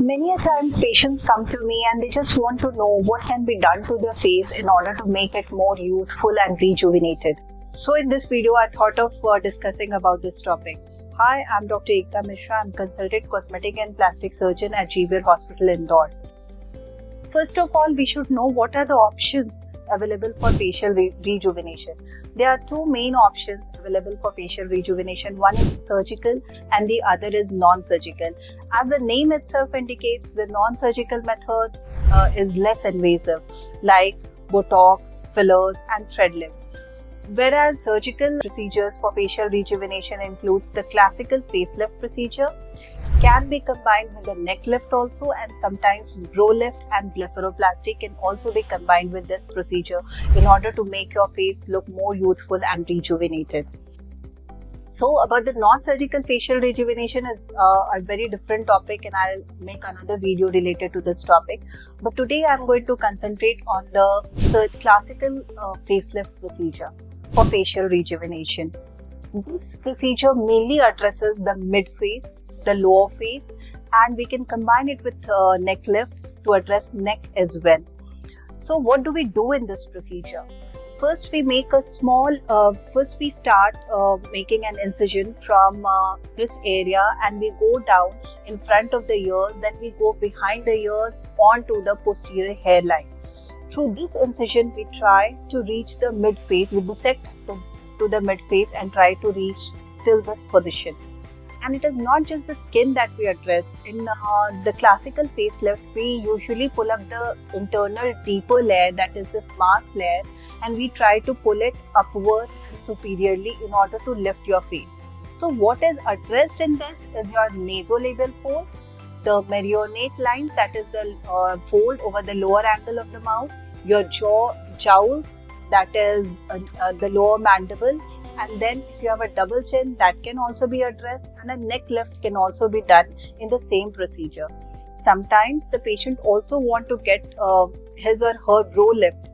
Many a times patients come to me and they just want to know what can be done to their face in order to make it more youthful and rejuvenated. So in this video, I thought of discussing about this topic. Hi, I'm Dr. Ekta Mishra. I'm consultant cosmetic and plastic surgeon at GBR Hospital Indore. First of all, we should know what are the options available for facial rejuvenation. There are two main options available for facial rejuvenation. One is surgical and the other is non-surgical. As the name itself indicates, the non-surgical method is less invasive, like Botox, fillers and thread lifts. Whereas surgical procedures for facial rejuvenation includes the classical facelift procedure, can be combined with the neck lift also, and sometimes brow lift and blepharoplasty can also be combined with this procedure in order to make your face look more youthful and rejuvenated. So about the non-surgical facial rejuvenation is a very different topic, and I'll make another video related to this topic. But today I'm going to concentrate on the classical facelift procedure for facial rejuvenation. This procedure mainly addresses the mid-face, the lower face, and we can combine it with neck lift to address neck as well. So what do we do in this procedure? First we make a small, we start making an incision from this area, and we go down in front of the ears, then we go behind the ears onto the posterior hairline. Through this incision we try to reach the mid face, we dissect to the mid face and try to reach till this position. And it is not just the skin that we address. In the classical facelift, we usually pull up the internal deeper layer, that is the mask layer, and we try to pull it upwards and superiorly in order to lift your face. So what is addressed in this is your nasolabial fold, the marionette lines, that is the fold over the lower angle of the mouth, your jowls, that is the lower mandible, and then if you have a double chin, that can also be addressed, and a neck lift can also be done in the same procedure. Sometimes the patient also want to get his or her brow lift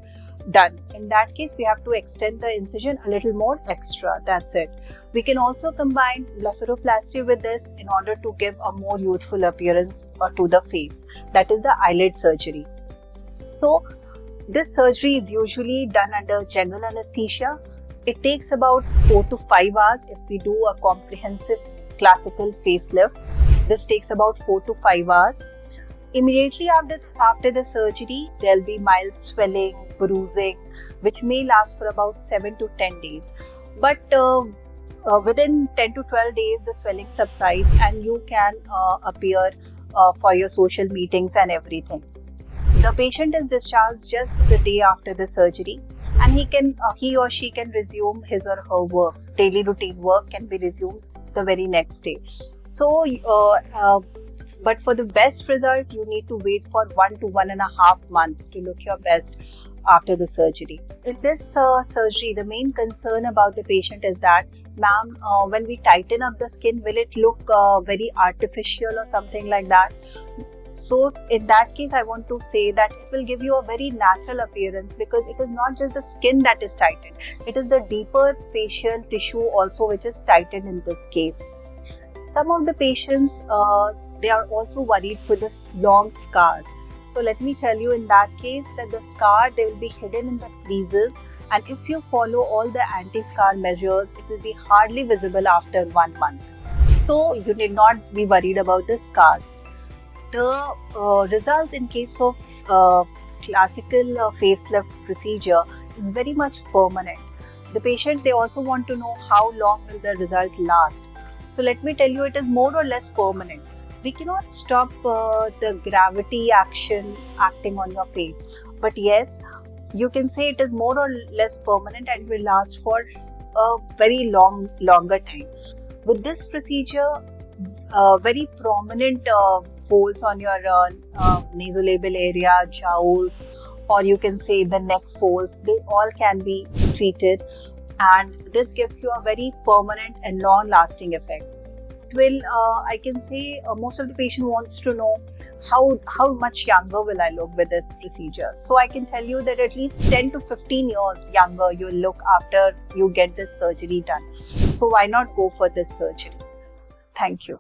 done. In that case, we have to extend the incision a little more extra. That's it. We can also combine blepharoplasty with this in order to give a more youthful appearance to the face. That is the eyelid surgery. So this surgery is usually done under general anesthesia. It takes about 4 to 5 hours if we do a comprehensive classical facelift. This takes about 4 to 5 hours. Immediately after the surgery, there will be mild swelling, bruising, which may last for about 7 to 10 days. But within 10 to 12 days, the swelling subsides and you can appear for your social meetings and everything. The patient is discharged just the day after the surgery, and he or she can resume his or her work. Daily routine work can be resumed the very next day. So but for the best result, you need to wait for 1 to 1.5 months to look your best after the surgery. In this surgery, the main concern about the patient is that, ma'am, when we tighten up the skin, will it look very artificial or something like that? So in that case, I want to say that it will give you a very natural appearance, because it is not just the skin that is tightened. It is the deeper facial tissue also which is tightened in this case. Some of the patients, they are also worried with the long scars. So let me tell you, in that case, that the scar, they will be hidden in the creases, and if you follow all the anti-scar measures, it will be hardly visible after 1 month. So you need not be worried about the scars. The results in case of classical facelift procedure is very much permanent. The patient, they also want to know how long will the result last. So let me tell you, it is more or less permanent. We cannot stop the gravity acting on your face, but yes, you can say it is more or less permanent and will last for a very longer time. With this procedure, very prominent folds on your nasolabial area, jowls, or you can say the neck folds, they all can be treated, and this gives you a very permanent and long-lasting effect. Will I can say most of the patient wants to know how much younger will I look with this procedure. So I can tell you that at least 10 to 15 years younger you'll look after you get this surgery done. So why not go for this surgery? Thank you.